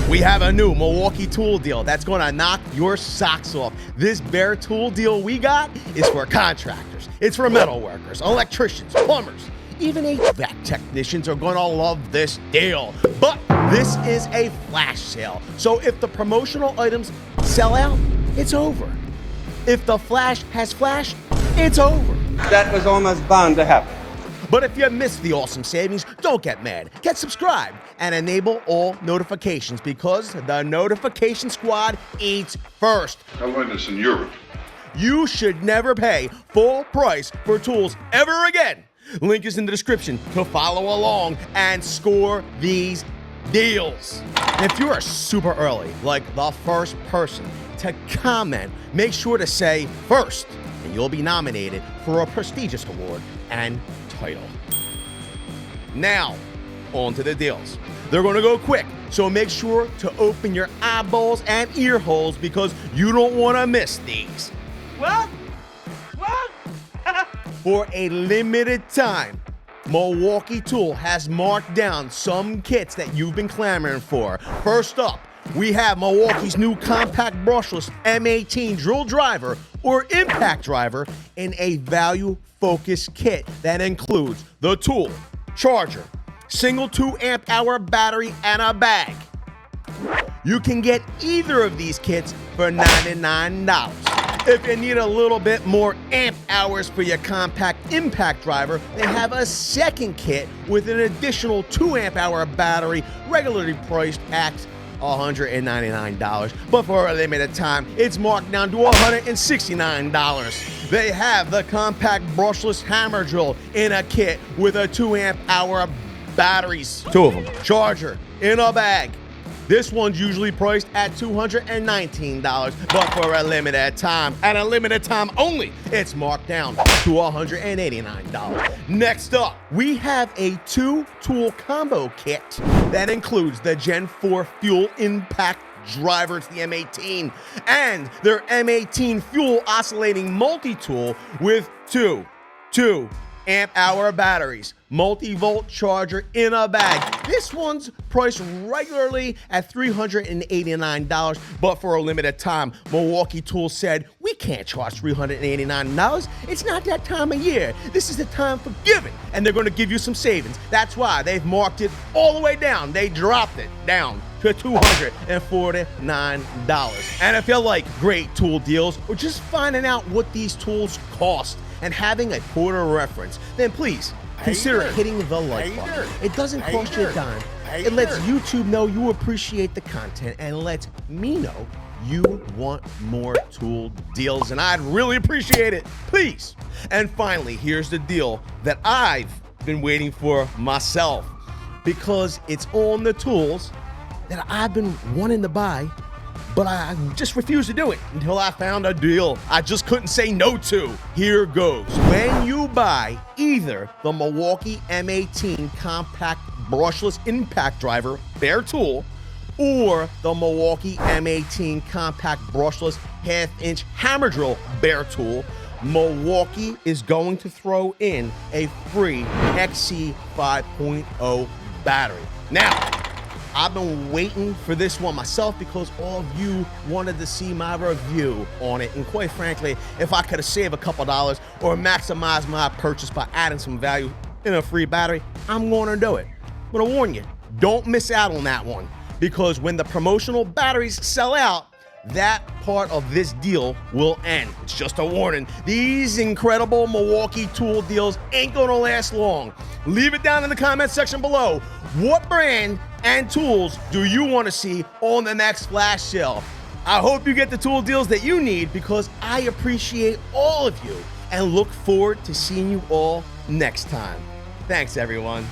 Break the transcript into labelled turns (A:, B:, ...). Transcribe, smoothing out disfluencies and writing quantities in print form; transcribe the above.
A: We have a new Milwaukee Tool deal that's going to knock your socks off. This bare tool deal we got is for contractors. It's for metal workers, electricians, plumbers. Even HVAC technicians are going to love this deal. But this is a flash sale. So if the promotional items sell out, it's over. If the flash has flashed, it's over.
B: That was almost bound to happen.
A: But if you missed the awesome savings, don't get mad. Get subscribed and enable all notifications because the notification squad eats first.
C: I learned this in Europe.
A: You should never pay full price for tools ever again. Link is in the description to follow along and score these deals. And if you're super early, like the first person to comment, make sure to say first, and you'll be nominated for a prestigious award and title. Now, on to the deals. They're going to go quick, so make sure to open your eyeballs and ear holes because you don't want to miss these.
B: What?
A: For a limited time, Milwaukee Tool has marked down some kits that you've been clamoring for. First up, we have Milwaukee's new compact brushless M18 drill driver or impact driver in a value-focused kit that includes the tool, charger, single 2 amp hour battery, and a bag. You can get either of these kits for $99. If you need a little bit more amp hours for your compact impact driver, they have a second kit with an additional 2 amp hour battery, regularly priced at $199, but for a limited time, it's marked down to $169. They have the compact brushless hammer drill in a kit with a 2 amp hour batteries, 2 of them, charger in a bag. This one's usually priced at $219, but for a limited time, and a limited time only, it's marked down to $189. Next up, we have a 2-tool combo kit that includes the Gen 4 fuel impact driver, it's the M18, and their M18 fuel oscillating multi-tool with two amp hour batteries, multi-volt charger in a bag. This one's priced regularly at $389, but for a limited time, Milwaukee Tool said, we can't charge $389. It's not that time of year. This is the time for giving, and they're gonna give you some savings. That's why they've marked it all the way down. They dropped it down to $249. And if you like great tool deals or just finding out what these tools cost and having a quarter reference, then please consider hitting the like button. It doesn't cost you a dime. It lets YouTube know you appreciate the content and lets me know you want more tool deals, and I'd really appreciate it. Please. And finally, here's the deal that I've been waiting for myself because it's on the tools that I've been wanting to buy, but I just refused to do it until I found a deal I just couldn't say no to. Here goes. When you buy either the Milwaukee M18 compact brushless impact driver, bare tool, or the Milwaukee M18 compact brushless half-inch hammer drill, bare tool, Milwaukee is going to throw in a free XC5.0 battery. Now, I've been waiting for this one myself because all of you wanted to see my review on it. And quite frankly, if I could have saved a couple dollars or maximized my purchase by adding some value in a free battery, I'm going to do it. I'm going to warn you, don't miss out on that one because when the promotional batteries sell out, that part of this deal will end. It's just a warning. These incredible Milwaukee Tool deals ain't gonna last long. Leave it down in the comment section below. What brand and tools do you want to see on the next flash sale? I hope you get the tool deals that you need because I appreciate all of you and look forward to seeing you all next time. Thanks, everyone.